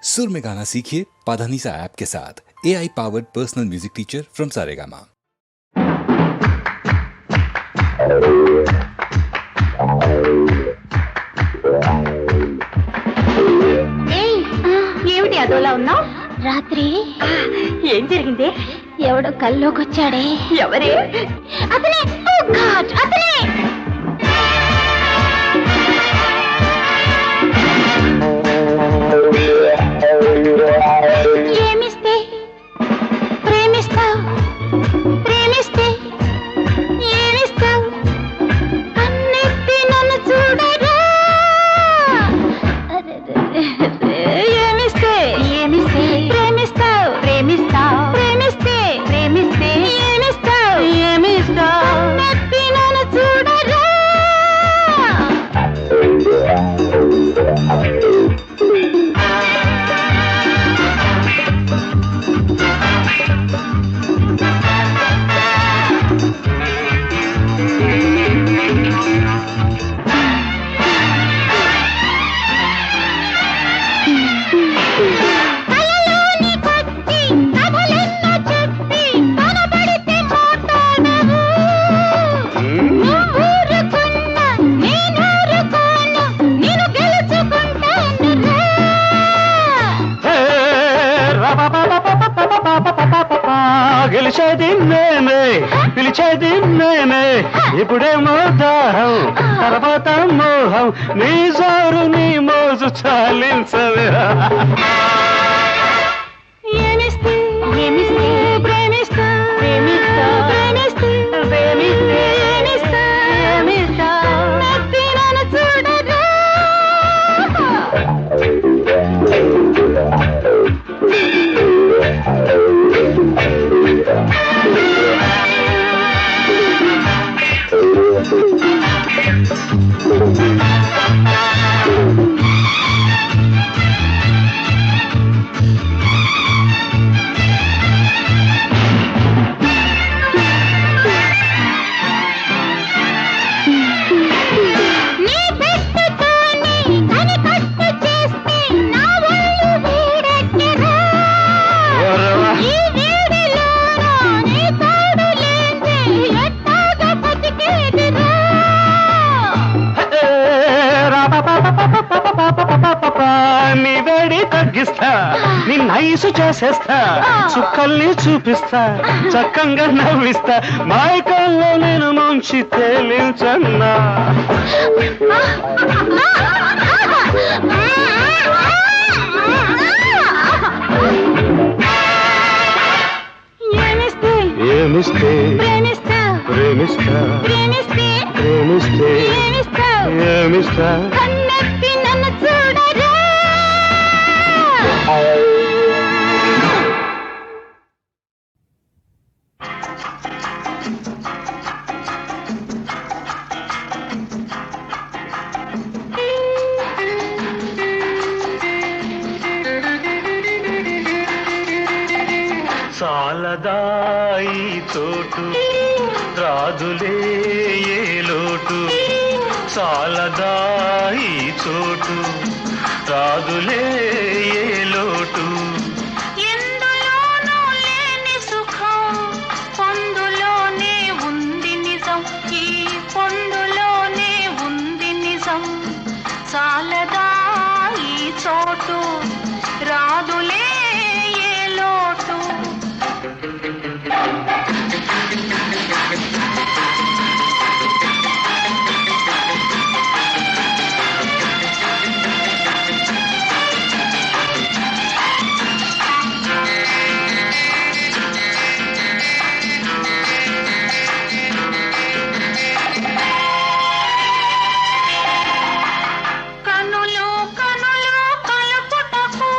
सुर में गाना सीखिए पाधानीसा ऐप के साथ। AI powered personal music teacher from Saregama. ఏమిటి అదోలా ఉన్నావు? రాత్రి ఏం జరిగింది? ఎవడో కల్లోకొచ్చాడే. ఎవరే? అతనే. ఓ గాడ్, అతనే. ఏమిస్తే ప్రేమిస్తావు, ప్రేమిస్తే ఏమిస్తావు, కన్నెత్తి నన్ను చూడరా. ఏమిస్తే ఏమిస్తే ప్రేమిస్తావు, ప్రేమిస్తావు, ప్రేమిస్తే ప్రేమిస్తే ఏమిస్తావు, ఏమిస్తావు, కన్నెత్తి నన్ను చూడరా. గెలిచేది నేనే, పిలిచేది నేనే, ఇప్పుడేమో దాహం, తర్వాత మోహం, నీ జోరు నీ మోజు చాలించవే. ఏమిస్తే ఏమిస్తే ప్రేమిస్తా, ప్రేమిస్తా, ప్రేమిస్తే ప్రేమిస్తే ఏమిస్తా, ఏమిస్తా, నవ్వి నన్ను చూడరా. నీ వేడి తగ్గిస్తా, నిన్ను ఐసు చేసేస్తా, చుక్కల్ని చూపిస్తా, చక్కంగా నవ్విస్తా, మైకల్లో నేను ముంచి తేలించన్నా. ఏమిస్తే ఏమిస్తే ప్రేమిస్తా, ప్రేమిస్తా, ప్రేమిస్తే ప్రేమిస్తే ఏమిస్తావు, ఏమిస్తా. కన్నెత్తి నన్ను చూడరా. సాలదాయి చోటు రాజులే ఏ లోటు, సాలదాయి చోటు రాజులే ఏ లోటు. ఎందులోనూ లేని సుఖం పొందులోనే ఉంది నిజం, ఈ పొందులోనే ఉంది నిజం. సాలదా ఈ చోటు రాదులే ఏ లోటు. కనులు కనులు కలుపుటకు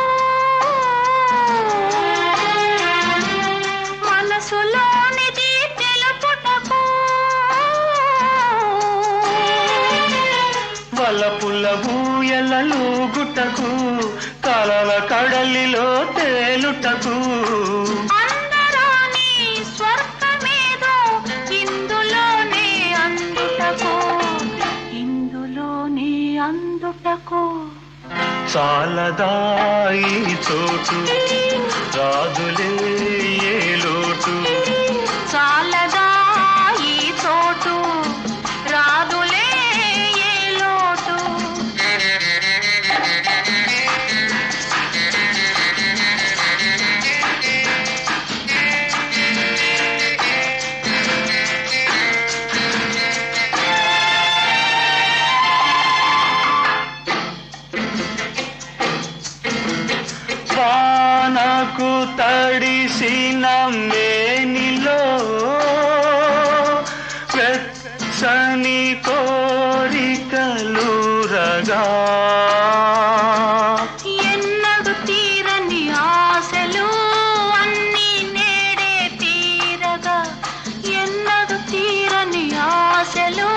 మనసులోనిది తెలుపుటకు, వలపుల ఊయలూగుటకు, కలల కడలిలో తేలుటకు, అందరాని స్వర్గమేదో ఇందులోనే అందుటకు, ఇందులోనే అందుటకు. చాలదా ఈ చోటు రాదులే ఏ లోటు చాలదా ఈ చోటు రాదులే ఏ లోటు వానకు తడిసిన మేనిలో వెచ్చని కోరికలురగా ఎన్నడు తీరని ఆశలు అన్నీ నేడే తీరగా ఎన్నడు తీరని ఆశలు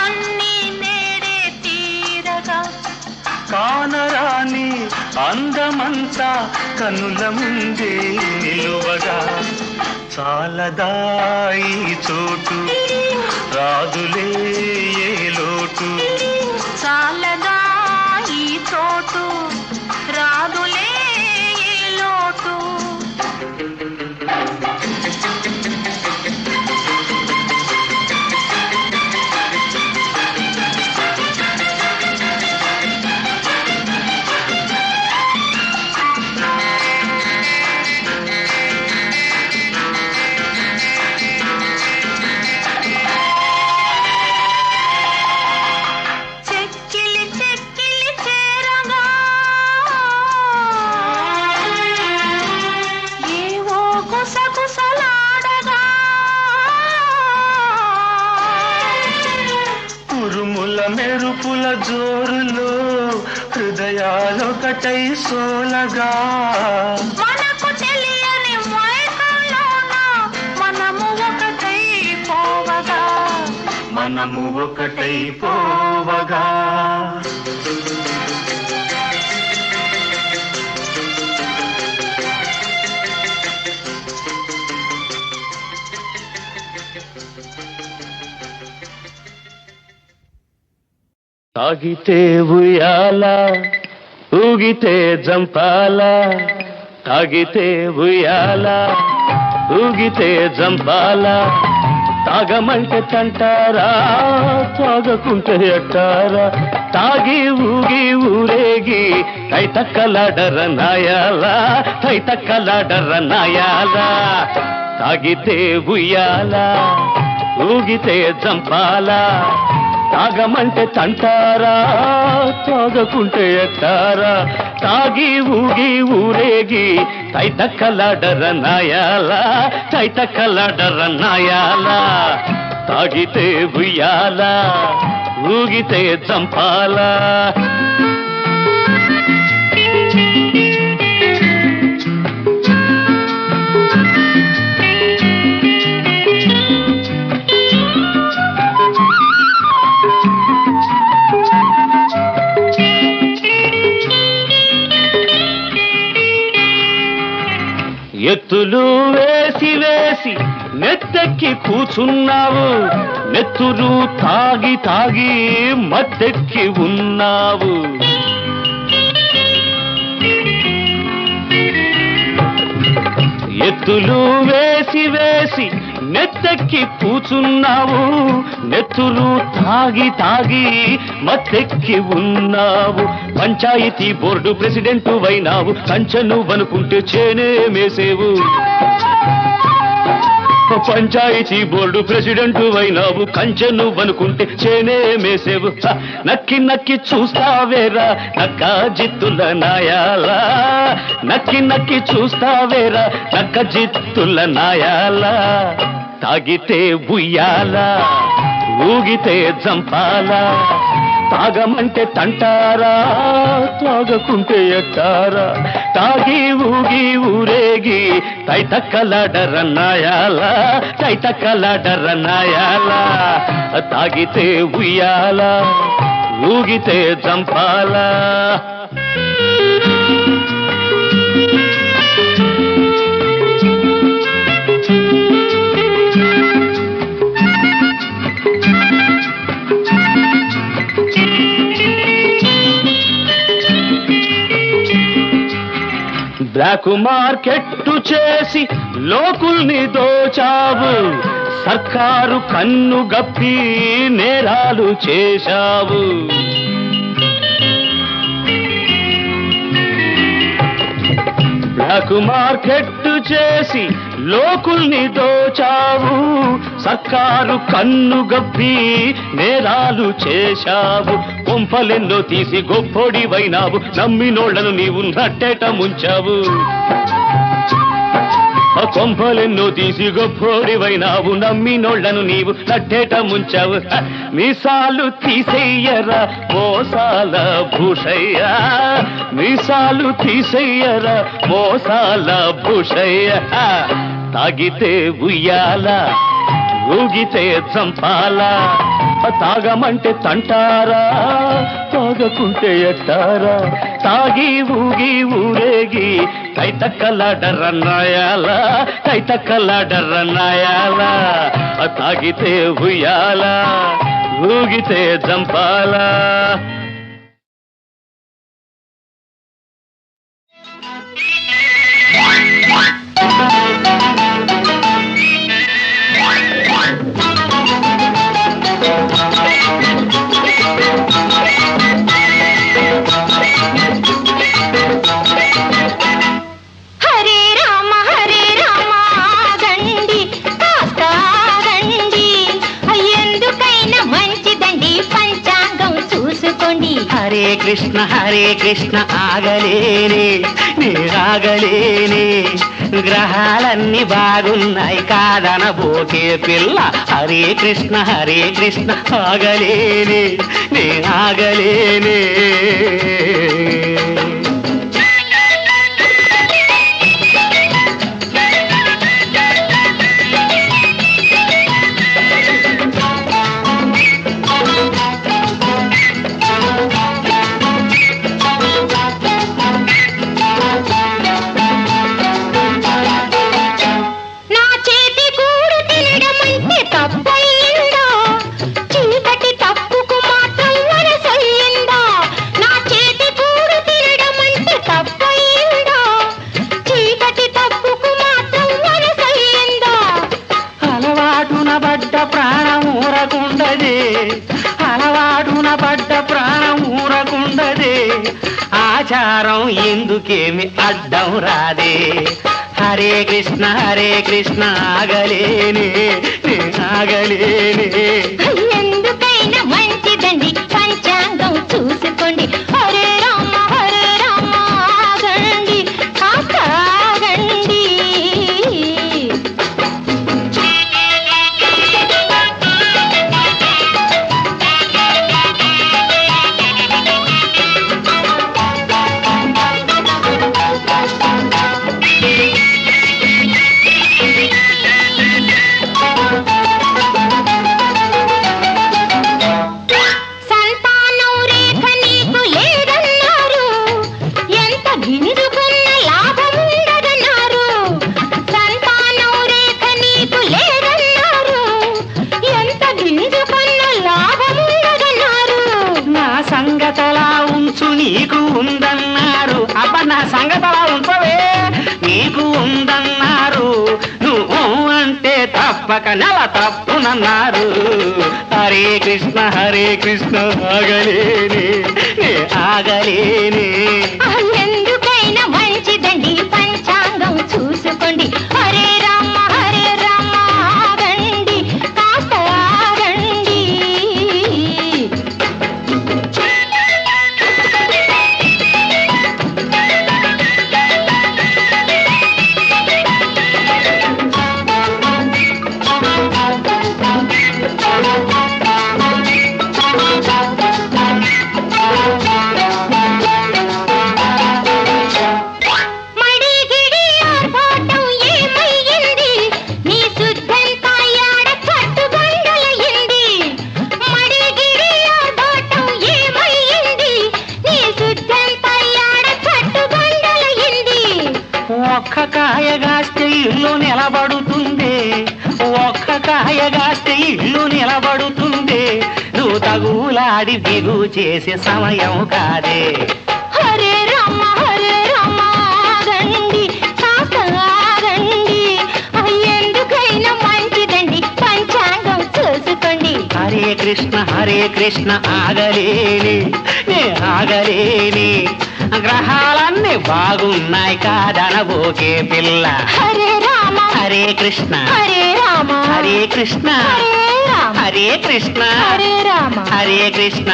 అన్నీ నేడే తీరగా కానరాని అందమంతా కనుల ముందే నిలువగా చాలదా ఈ చోటు రాదులే ఏ లోటు చాలదా ఈ చోటు రాదులే ఏ లోటు చెక్కిలి చెక్కిలి చేరగా ఏవో గుసగుసలాడగా ఉరుముల మెరుపుల జోరులో హృదయాలొకటై సోలగా మనకు తెలియని మైకంలోన మనము ఒకటై పోవగా మనము ఒకటై పోవగా తాగితే ఉయ్యాల ఊగితే జంపాల తాగితే ఉయ్యాల ఊగితే జంపాల తాగమంటే తంటారా తాగకుంటే ఎట్టారా తాగి ఊగి ఊరేగి తైతక్కలాడర నాయాలా తైతక్కలాడర నాయాలా తాగితే ఉయ్యాల ఊగితే జంపాల తాగమంటే తంటారా తాగకుంటే ఎట్టారా తాగి ఊగి ఊరేగి తైతక్కలాడర నాయాలా తైతక్కలాడర నాయాలా తాగితే ఉయ్యాల ఊగితే చంపాలా ఎత్తులు వేసి వేసి నెత్తెక్కి కూచున్నావు నెత్తురు తాగి తాగి మత్తెక్కి ఉన్నావు ఎత్తులు వేసి వేసి నెత్తెక్కి కూచున్నావు నెత్తురు తాగి తాగి మత్తెక్కి ఉన్నావు పంచాయతీ బోర్డు ప్రెసిడెంటు వైనావు కంచెను వనుకుంటే చేనే మేసేవు పంచాయతీ బోర్డు ప్రెసిడెంటు వైనావు కంచెను వనుకుంటే చేనే మేసేవు నక్కి నక్కి చూస్తావేరా నక్క జిత్తుల నాయాలా నక్కి నక్కి చూస్తావేరా నక్క జిత్తుల నాయాలా తాగితే ఉయ్యాల ఊగితే జంపాలా తాగమంటే తంటారా తాగకుంటే ఎట్టారా తాగి ఊగి ఊరేగి తైతక్కలాడర నాయాలా తైతక్కలాడర నాయాలా తాగితే ఉయ్యాల ఊగితే జంపాలా బ్లాక్ మార్కెట్టు చేసి లోకుల్ని దోచావు, సర్కారు కన్ను గప్పి నేరాలు చేశావు. బ్లాక్ మార్కెట్టు చేసి లోకుల్ని దోచావు, సర్కారు కన్ను గప్పి నేరాలు చేశావు. కొంపలెన్నో తీసి గొప్పొడివైనావు, నమ్మినోళ్లను నీవు నట్టేట ముంచావు. కొంపలెన్నో తీసి గొప్పొడివైనావు, నమ్మినోళ్లను నీవు నట్టేట ముంచావు. మీసాలు తీసెయ్యరా మోసాల భూషయ్య, మీసాలు తీసెయ్యరా మోసాల భూషయ్య. తాగితే ఉయ్యాల, ఊగితే చంపాలా, తాగమంటే తంటారా, తాగకుంటే ఎట్టారా. తాగి ఊగి ఊరేగి తైతక్కలాడరన్నాయాల, తైతక్కలాడరన్నాయాల. తాగితే ఉయ్యాల, ఊగితే చంపాలా. హరే కృష్ణ హరే కృష్ణ ఆగలేనే నే ఆగలేనే, గ్రహాలన్నీ బాగున్నాయి కాదనబోకే పిల్ల. హరే కృష్ణ ఆగలేనే నే ఆగలేనే. అలవాటున పడ్డ ప్రాణం ఊరకుండదే, ఆచారం ఎందుకేమి అడ్డం రాదే. హరే కృష్ణ ఆగలేనే నే ఆగలేనే. ఎందుకైనా మంచిదండి పంచాంగం చూసుకోండి. హరే రామ ఆగండి, కాస్త ఆగండి. నీకు ఉందన్నారు, అబ్బా నా సంగతలా ఉంచవే. నీకు ఉందన్నారు, నువ్వు అంటే తప్పక నెల తప్పునన్నారు. హరే కృష్ణ ఆగలేనే నే ఆగలేనే. ఎందుకైనా మంచిదండి పంచాంగం చూసుకోండి. హరే రామ ఆగండి, కాస్త ఆగండి. ఒక్క కాయగాస్తే ఇల్లు నిలబడుతుంది, ఒక్క కాయగాస్తే ఇల్లు నిలబడుతుంది. నువ్వు తగులాడి బిగు చేసే సమయం కాదే. హరే రామ ఆగండి. కృష్ణ ఆగలేని నే ఆగలేని గ్రహాలన్నీ బాగున్నాయి కాదనబోకే పిల్ల హరే రామ హరే కృష్ణ హరే రామ హరే కృష్ణ హరే రామ హరే కృష్ణ హరే రామ హరే కృష్ణ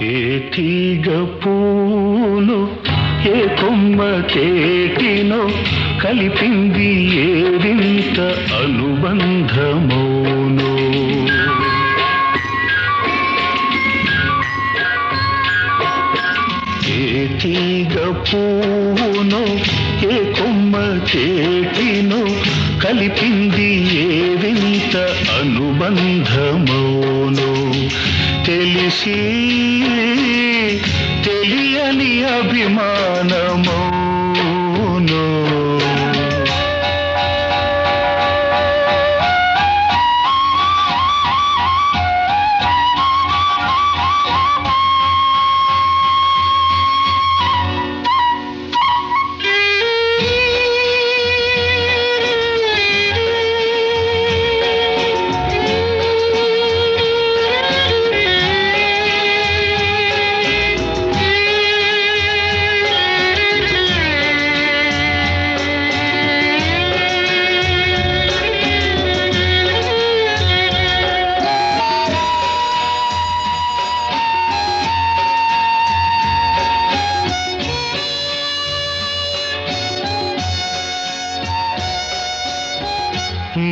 ఏ తీగ పూలు ఏ కొమ్మ తేటినో కలిపింది ఏ వింత అనుబంధమౌనో ఏ తీగ పూను ఏ కొమ్మ తేటినో కలిపింది ఏ వింత అనుబంధమౌనో తెలిసి తెలియని అభిమానమౌనో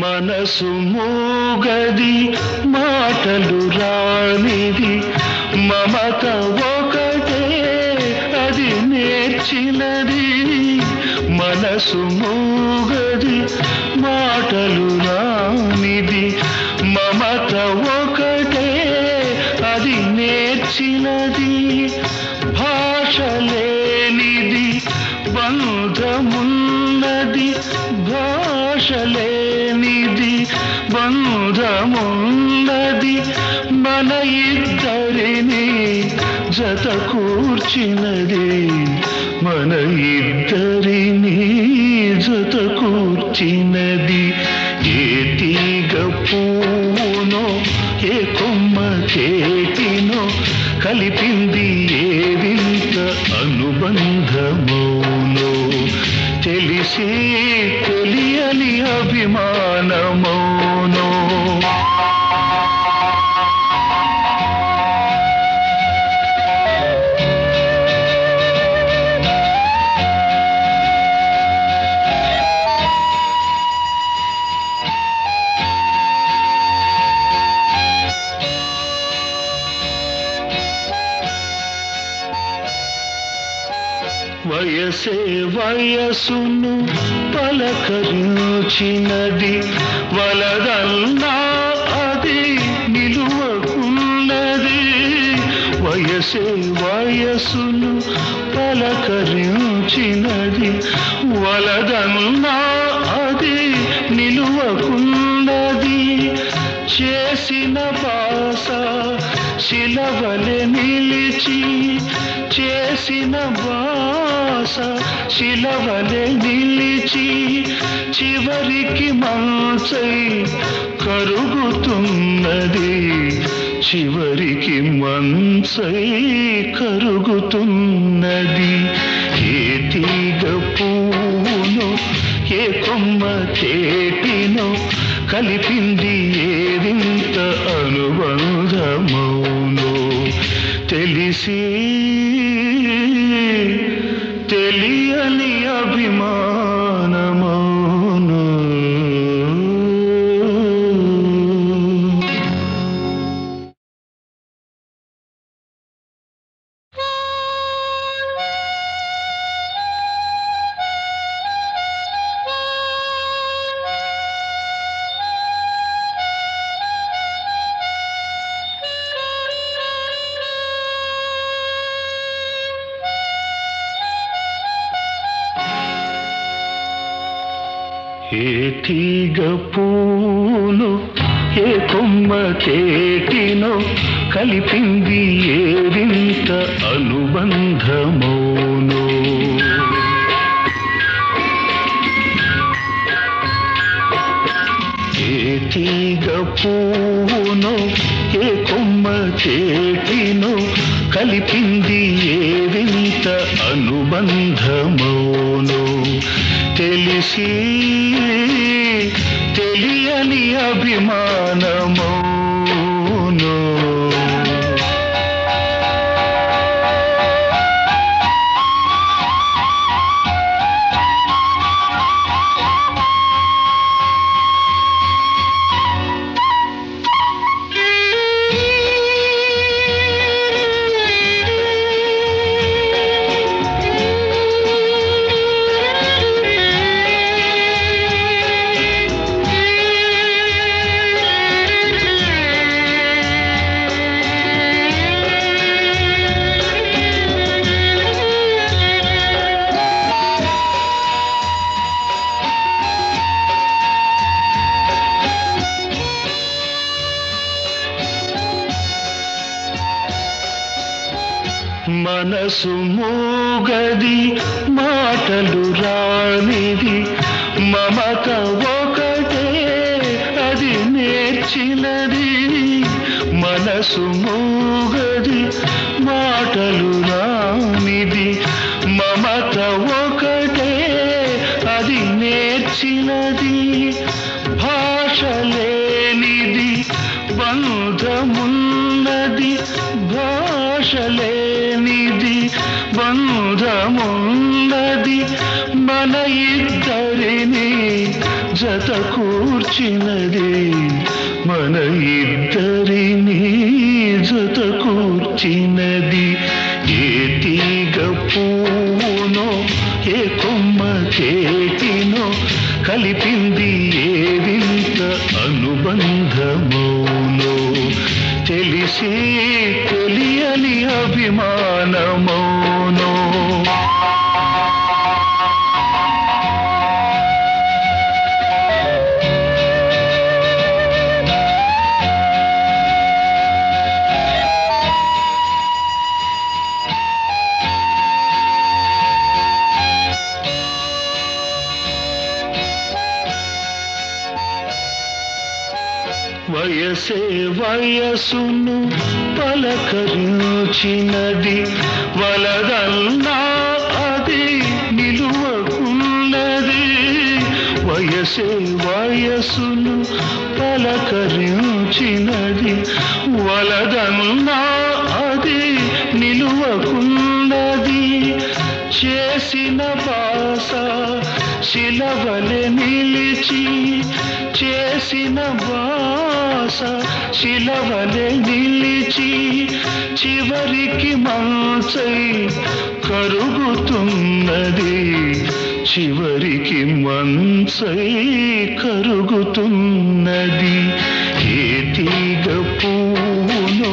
మనసు మూగది మాటలు రానిది మమత ఒకటే అది నేర్చినది మనసు మూగది మాటలు రానిది మమత ఒకటే అది నేర్చినది భాష లేనిది బంధమున్నది భాష లేనిది బంధమున్నది మన ఇద్దరిని జత కూర్చినది మన ఇద్దరిని జత కూర్చినది ఏ తీగ పూనో ఏ కొమ్మ చేతినో కలిపింది ఏ వింత అనుబంధమౌనో తెలిసి తెలియని అభిమానమౌనో వయసే వయసును పలకరించినది వలదన్నా అది నిలువకున్నది వయసే వయసును పలకరించినది వలదన్నా అది నిలువకున్నది చేసిన బాస శిలవలె నిలిచి చేసిన బాస శిలవలె నిలిచి చివరికి మంచై కరుగుతున్నది చివరికి మంచై కరుగుతున్నది ఏ తీగ పూను ఏ కొమ్మ చేటినో కలిపింది ఏ వింత అనుబంధమౌనో తెలిసి తెలియని అభిమానమౌనో ఏ తీగ పూను ఏ కొమ్మ తేటినో కలిపింది ఏ వింత అనుబంధమోనో. ఏ తీగ పూను ఏ కొమ్మ తేటినో కలిపింది ఏ వింత అనుబంధమోనో. తెలిసి తెలియని అభిమానమోనో. మనసు మూగది మాటలు రానిది మమత ఒకటే అది నేర్చినది. మనసు మూగది మాటలు రానిది మమత ఒకటే అది నేర్చినది. భాష లేనిది బంధమున్నది భాష లేనిది బంధమున్నది మన ఇద్దరిని జత కూర్చినది మన ఇద్దరిని జత కూర్చినది. ఏ తీగ పూనో ఏ కొమ్మ చేటినో కలిపింది ఏ వింత అనుబంధమోనో. తెలిసి తెలియని అభిమానమోనో. వయసే వయసును పలకరించినది వలదన్నా అది నిలువకున్నది. వయసే వయసును పలకరించినది వలదన్నా అది నిలువకున్నది. చేసిన బాస శిలవలె నిలిచి చేసిన బాస శిలవలె నిలిచి చివరికి మంచై కరుగుతున్నది చివరికి మంచై కరుగుతున్నది. ఏ తీగ పూనో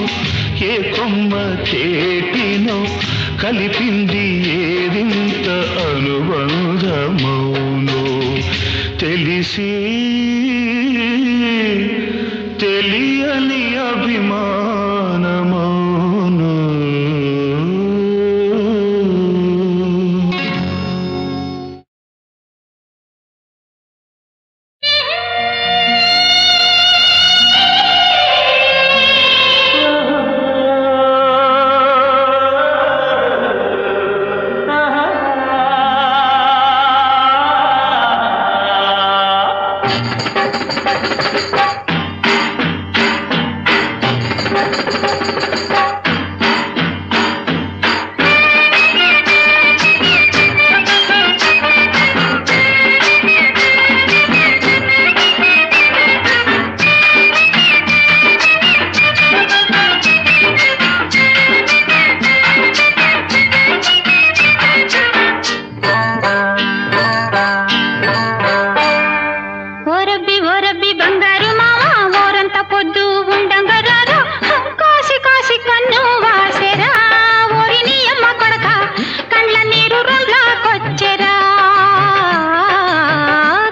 ఏ కొమ్మ తేటినో కలిపింది ఏ వింత అనుబంధమౌనో. తెలిసి తెలియని అభిమానమౌనో.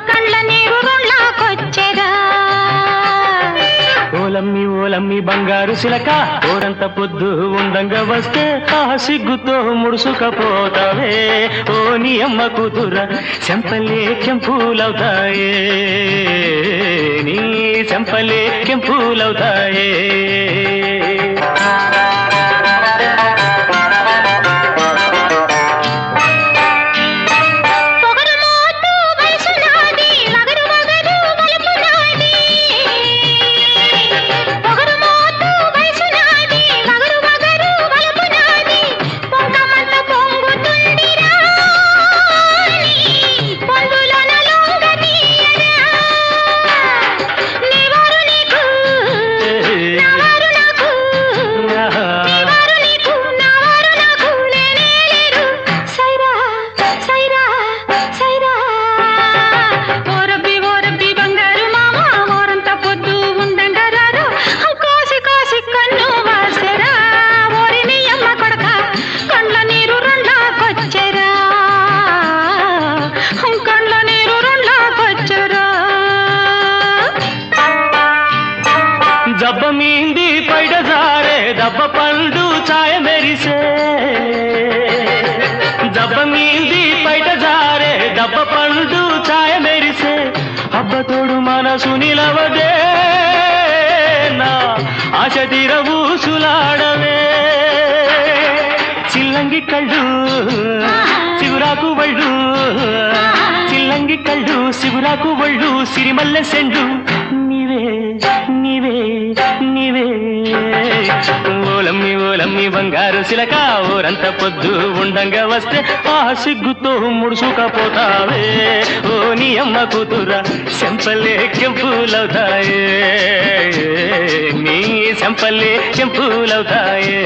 కళ్ళ ఓలమ్మి బంగారు సిలక ఓరంత పొద్దు ఉండంగా వస్తే ఆ సిగ్గుతో ముడుసుకపోతావే ఓ నీ అమ్మ కూతుర చెంపలే కెంపులవుతాయే నీ చెంపలే కెంపులవుతాయే జబ్బ మీంది పైడ జారే దబ్బ పండు ఛాయ మెరిసే జబ్బ మీంది పైట జారే దబ్బ పండు ఛాయ మెరిసే అబ్బతోడు మనసు నిలవదే నా ఆశ తీర ఊసులాడవే చిల్లంగి కళ్ళు సిగురాకు వళ్ళు చిల్లంగి కళ్ళు సిగురాకు వళ్ళు సిరిమల్లె సెండు నీవే నీవే నీవే ఓలమ్మి ఓలమ్మి బంగారు సిలక ఊరంత పొద్దు ఉండంగా వస్తే ఆ సిగ్గుతో ముడుసుకపోతావే ఓ నీ అమ్మ కూతుర చెంపలే కెంపులవుతాయే నీ చెంపలే కెంపులవుతాయే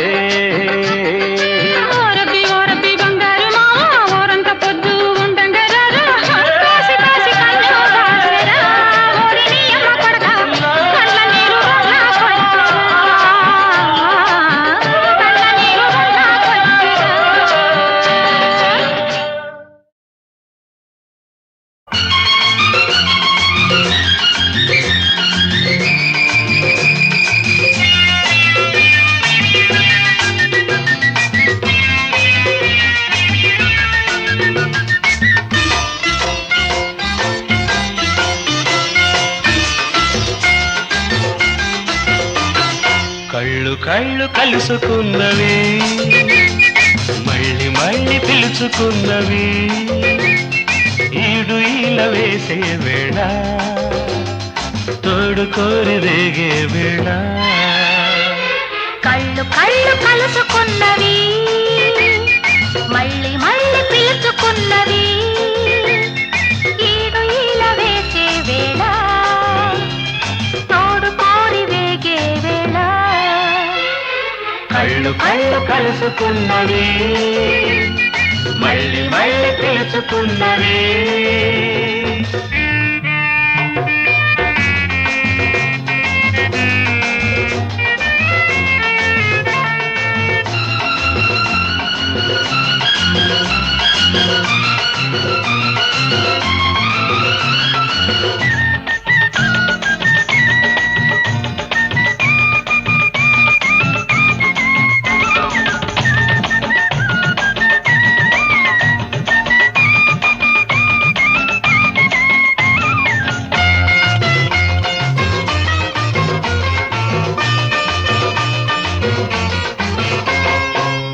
కళ్ళు కళ్ళు కలుసుకున్నవి మళ్ళీ మళ్ళీ పిలుచుకున్నవి ఈడు ఈల వేసే వేళ తోడు కోరి రేగే వేళ కళ్ళు కళ్ళు కలుసుకున్నవి మళ్ళీ మళ్ళీ పిలుచుకున్నవి ఈడు ఈల వేసే వేళ తోడు కోరి వేగే వేళ కళ్ళు కళ్ళు కలుసుకున్నవి మళ్ళీ మళ్ళీ పిలుచుకున్నవి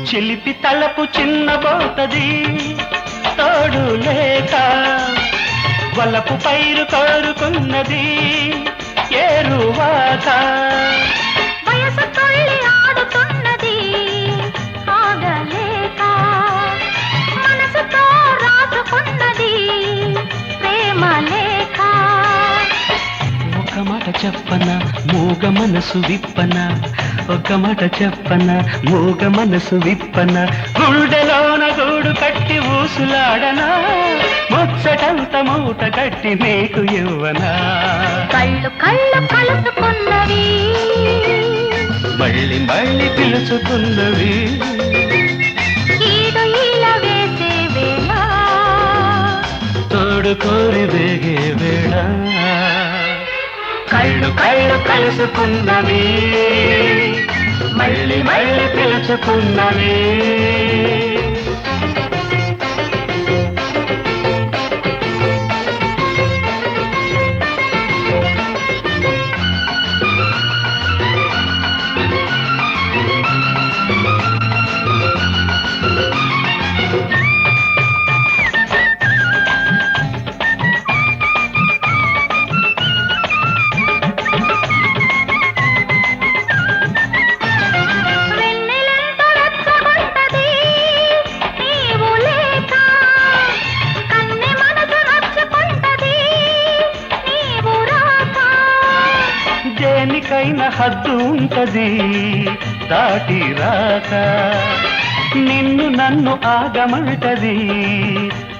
చిలిపి తలపు చిన్నబోతది తోడు లేక వలపు పైరు కోరుకున్నది ఏరువాక వయసు తొల్లి ఆడుతున్నది ఆగలేక మనసుతో రాసుకున్నది ప్రేమ లేక ఒక మాట చెప్పన మూగ మనసు విప్పన ఒక మాట చెప్పన మూగ మనసు విప్పన గుండెలోన గూడు కట్టి ఊసులాడనా ముచ్చటంత మూట కట్టి నీకు ఇవ్వనా కళ్ళు కళ్ళు కలుసుకున్నవి మళ్ళీ మళ్ళీ పిలుచుకున్నవి ఈడు ఈల వేసే వేళ తోడు కోరి వేగే వేళ కళ్ళు కళ్ళు కలుసుకున్నవి మళ్ళీ మళ్ళీ పిలుచుకున్నవి దేనికైనా హద్దు ఉంటది దాటి రాక నిన్ను నన్ను ఆగమంటది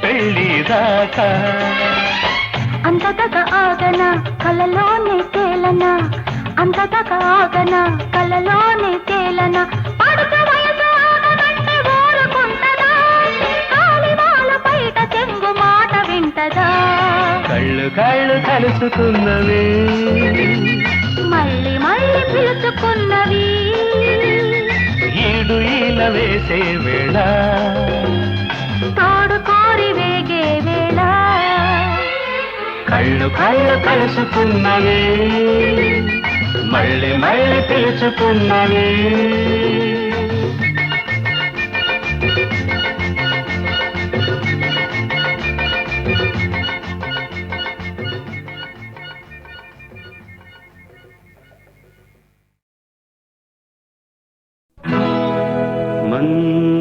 పెళ్లి దాకా అంతటగా ఆగన కలలోనే తేలన అంతటగా ఆగన కలలోనే తేలన పడుక వయసు ఆగనంటే ఊరుకుంటదా కాలివాల బయట చెంగు మాట వింటదా కళ్ళు కళ్ళు కలుసుకున్నవే మళ్ళీ మళ్ళీ పిలుచుకున్నవి ఈడు ఈల వేసే వేళ తోడు కోరి వేగే వేళ కళ్ళు కళ్ళు కలుసుకున్నవే మళ్ళీ మళ్ళీ పిలుచుకున్నవే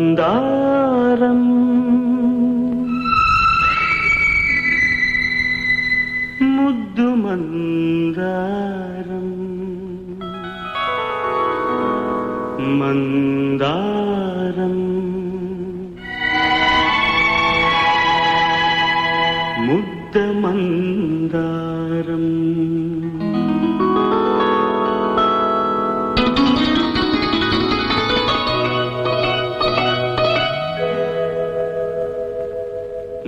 మందారం ముద్దు మందారం మందారం ముద్ద మందారం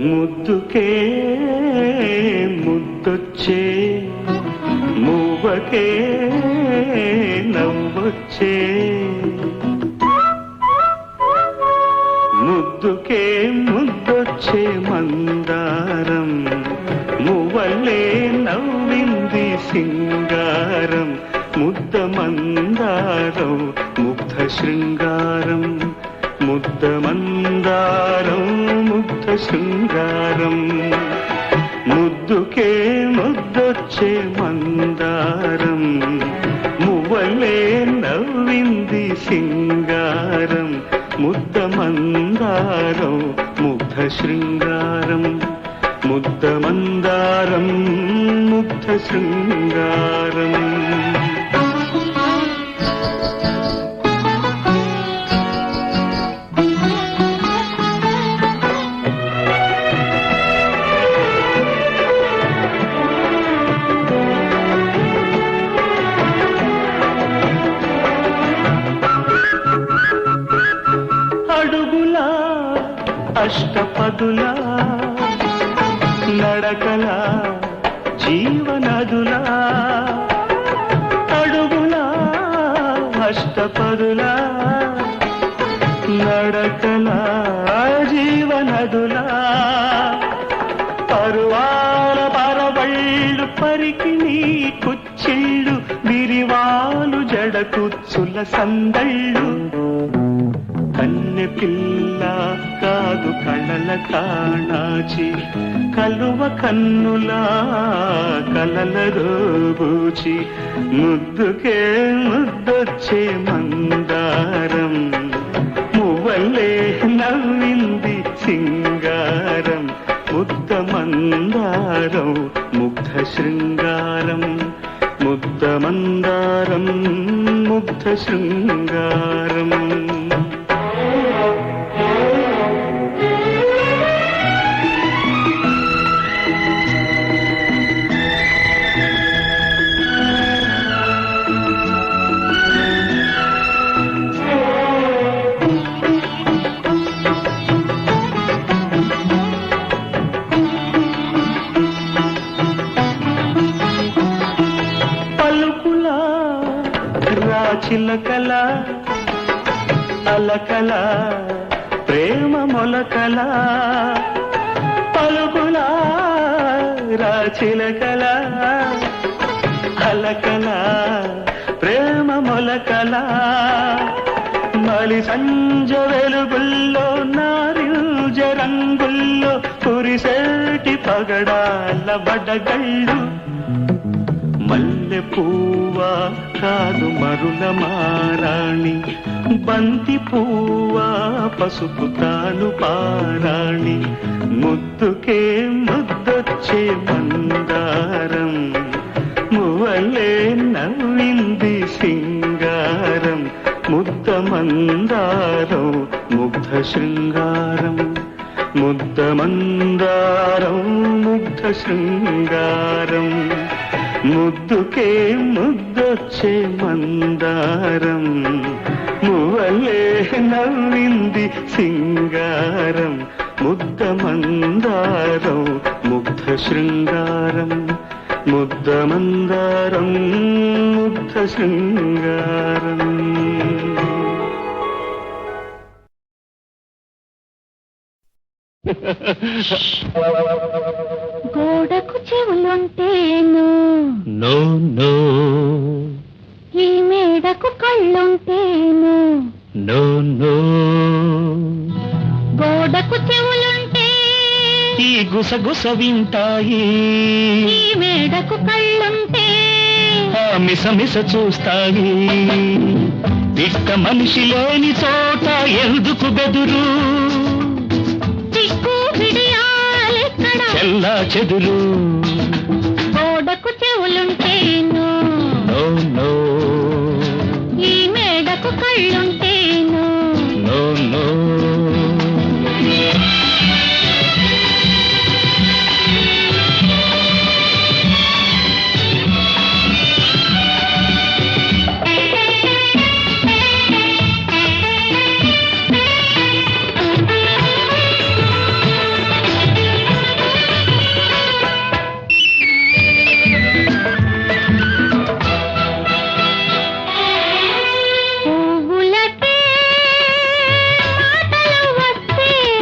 ముద్దుకే ముద్దొచ్చే మూవకే నవ్వొచ్చే ముద్దుకే ముద్దొచ్చే మందారం మువ్వలే నవ్వింది సింగారం ముద్ద మందారం ముగ్ధ శృంగారం ముద్ద మందారం ముగ్ధ శృంగారం ముద్దుకే ముద్దొచ్చే మందారం మువ్వలే నవ్వింది సింగారం ముద్ద మందారం ముగ్ధ శృంగారం ముద్ద మందారం ముగ్ధ శృంగారం అష్టపదులా నడకలా జీవనదులా అడుగులా అష్టపదులా నడకలా జీవనదులా పరువాల పరవళ్ళు పరికి నీ కుచ్చిళ్ళు విరివాలు జడకుచ్చుల సందళ్ళు కన్నె పిల్ల కాదు కళల కాణాచి కలువ కన్నులా కలల దోబూచి ముద్దుకే ముద్దొచ్చే మందారం మువ్వలే నవ్వింది సింగారం ముద్ద మందారం ముగ్ధ శృంగారం ముద్ద మందారం ముగ్ధ శృంగారం చిలకల అలకల ప్రేమ మొలకల పలుకులా రా చిలకల అలకల ప్రేమ మొలకల మలి సంజ వెలుగుల్లో నారింజ రంగుల్లో కురిసేటి పగడాల బడగళ్ళు మల్లె పువ్వా కాదు మరుల మారాణి బంతి పువ్వా పసుపు తాను పారాణి ముద్దుకే ముద్దొచ్చే మందారం మువ్వలే నవ్వింది సింగారం ముద్ద మందారం ముగ్ధ శృంగారం ముద్ద మందారం ముగ్ధ శృంగారం ముద్దుకే ముద్దొచ్చే మందారం మువ్వలే నవ్వింది సింగారం ముద్ద మందారం ముగ్ధ శృంగారం ముద్ద మందారం ముగ్ధ శృంగారం. గోడకు చెవులుంటేను నో నో ఈ మేడకు కళ్ళుంటేను నో నో గోడకు చెవులుంటే ఈ గుసగుస వింటాయి ఈ మేడకు కళ్ళుంటే ఆ మిసమిస చూస్తాయి ఇష్ట మనిషి లేని చోట ఎందుకు బెదురు చిక్కు బిడియాలెక్కడ చెల్లా చెదురు గోడకు చెవులుంటేను నో నో ఈ మేడకు కళ్ళుంటేను నో నో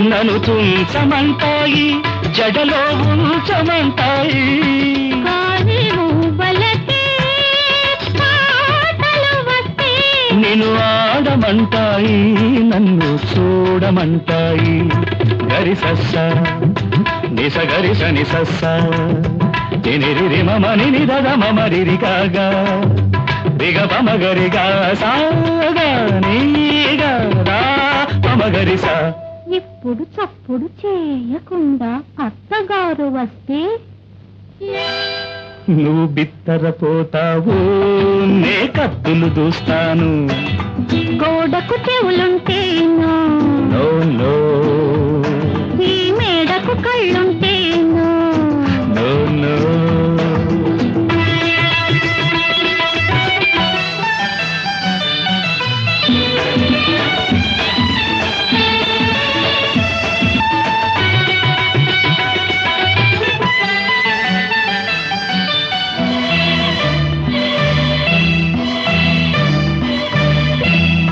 నన్ను తుంచమంటాయి జడలో ఉంచమంటాయి కాని మూబలకే పాటలు వస్తే నిన్ను ఆడమంటాయి నన్ను చూడమంటాయి గరిసస్స నిస గరిస నిసస్స తినిరి మమని నిదగ మమరిరి కాగా దిగ పమగరిగా సాగా నీగా రా పమగరిస ఇప్పుడు చప్పుడు చేయకుండా అత్తగారు వస్తే నువ్వు బిత్తరపోతావు నే కత్తులు దూస్తాను గోడకు చెవులుంటేను నో నో ఈ మేడకు కళ్ళుంటేను నో నో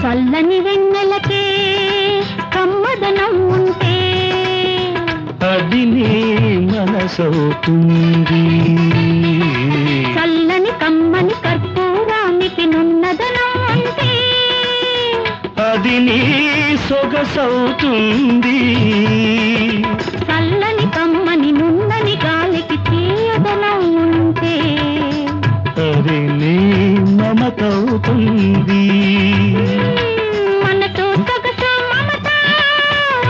చల్లని వెన్నెలకే కమ్మదనం ఉంటే అది నీ మనసవుతుంది చల్లని కమ్మని కర్పూరానికి నున్నదనం ఉంటే అది నీ సొగసవుతుంది చల్లని కమ్మని నున్నని గాలికి తీయదనం ఉంటే అది నీ మమతవుతుంది మనతో సొగసు మమత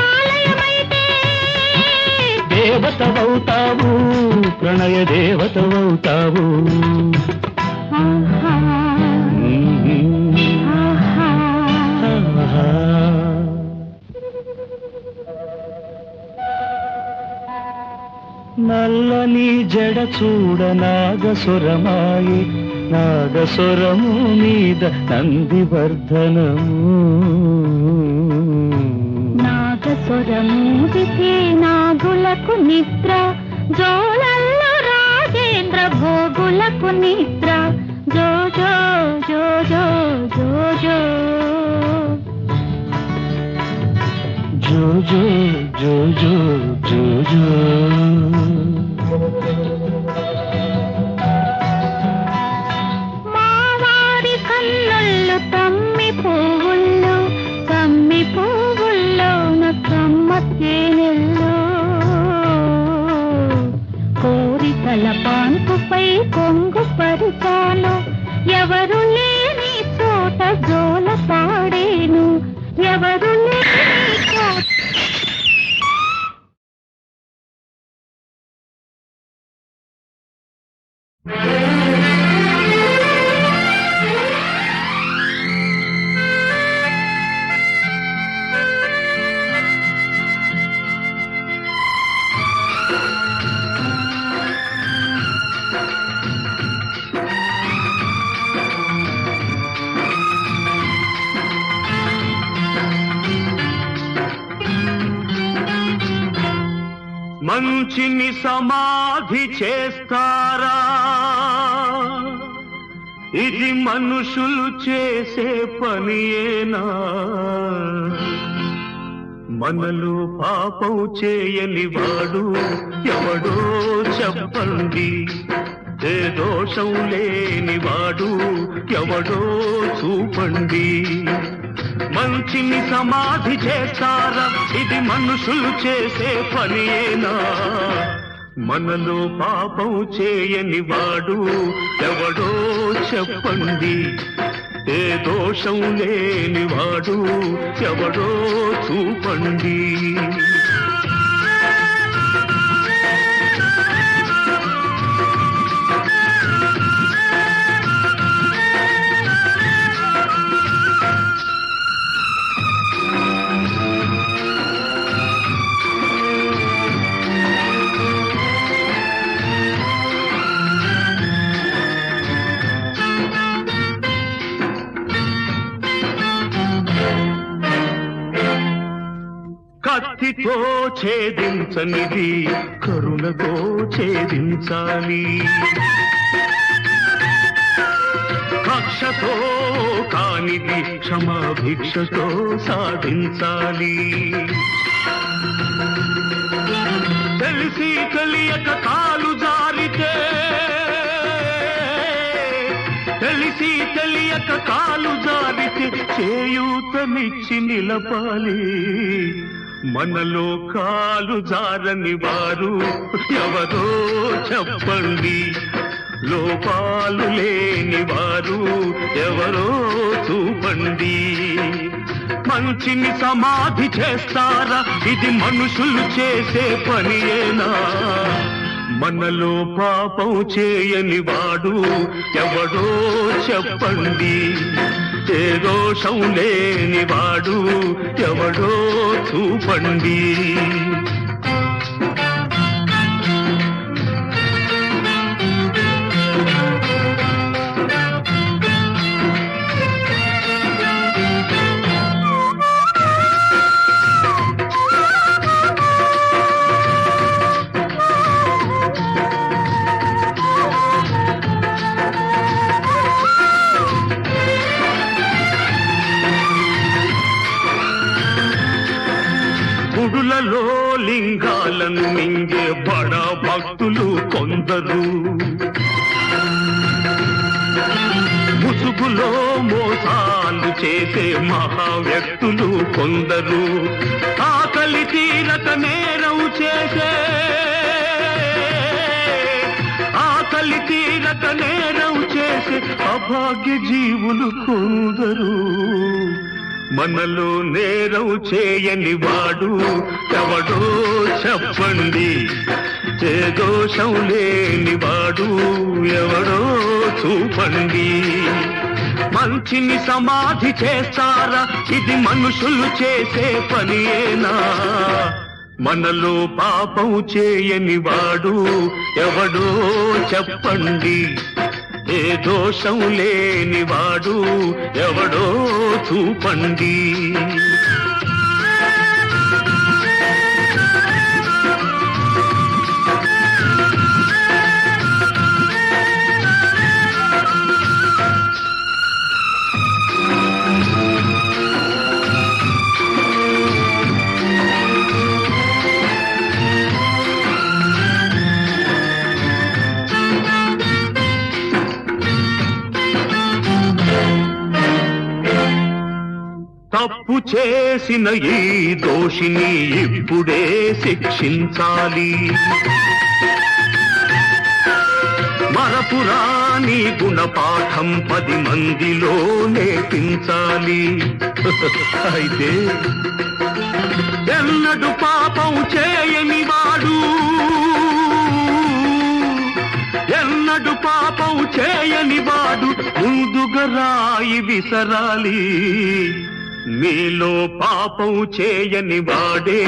ఆలయమైతే దేవతవవుతావు ప్రణయ దేవతవవుతావు ఆహా, ఆహా. నల్లని జడ చూడ నాగసురమాయి నాగసురము మీద నందివర్ధనము నాగస్వరమూదితే నాగులకు నిద్ర జోలల్లో రాజేంద్ర భోగులకు నిద్ర జో జో జో జో జో జో జో జో జో జో మావారి కన్నుల్లో తమ్మి పువ్వుల్లో కమ్మ తేనెల్లో కోరికల పాన్పుపై కొంగు పరిచాను ఎవరు లేని చోట జోల పాడేను ఎవరు లేని చోట మంచిని సమాధి చేస్తారా ఇది మనుషులు చేసే పనియేనా మనలో పాపం చేయని వాడు ఎవడో చెప్పండి ఏ దోషం లేని వాడు ఎవడో చూపండి మంచిని సమాధి చేస్తారా ఇది మనుషులు చేసే పనియేనా మనలో పాపం చేయని వాడు ఎవడో చెప్పండి ఏ దోషం లేని వాడు ఎవడో చూపండి కత్తితో ఛేదించనిది కరుణతో ఛేదించాలి కక్షతో కానిది క్షమాభిక్షతో సాధించాలి తెలిసి తెలియక కాలు జారితే తెలిసి తెలియక కాలు జారితే చేయూతనిచ్చి నిలపాలి మనలో కాలు జారని వారు ఎవరో చెప్పండి లోపాలు లేని వారు ఎవరో చూపండి మంచిని సమాధి చేస్తారా ఇది మనుషులు చేసే పనియేనా మనలో పాపం చేయని వాడు ఎవడో చెప్పండి ఏ దోషం లేని వాడు ఎవడో చూపండి గుడులలో లింగాలను మింగే బడ భక్తులు కొందరు ముసుగులో మోసాలు చేసే మహా వ్యక్తులు కొందరు ఆకలి తీరక నేరం చేసే ఆకలి తీరక నేరం చేసే అభాగ్య జీవులు కొందరు మనలో నేరం చేయని వాడు ఎవడో చెప్పండి ఏ దోషం లేని వాడు ఎవడో చూపండి మంచిని సమాధి చేస్తారా ఇది మనుషులు చేసే పనియేనా మనలో పాపం చేయని వాడు ఎవడో చెప్పండి ఏ దోషం లేని వాడు ఎవడో చూపండి తప్పు చేసిన ఈ దోషిని ఇప్పుడే శిక్షించాలి. మరపురాని గుణపాఠం 10 మందిలో నేర్పించాలి. అయితే ఎన్నడు పాపం చేయని వాడు, ఎన్నడు పాపం చేయని వాడు ముందుగా రాయి విసరాలి. మీలో పాపం చేయని వాడే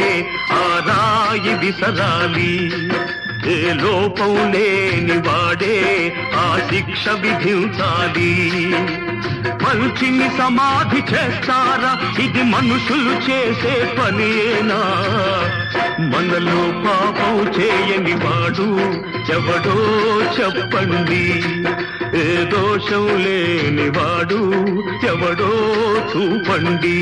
ఆ రాయి విసరాలి. ఏ లోపం లేని వాడే ఆ శిక్ష విధించాలి. మంచిని సమాధి చేస్తారా? ఇది మనుషులు చేసే పనేనా? మనలో పాపం చేయని వాడు ఎవడో చెప్పండి. ఏ దోషం లేని వాడు ఎవడో చూపండి.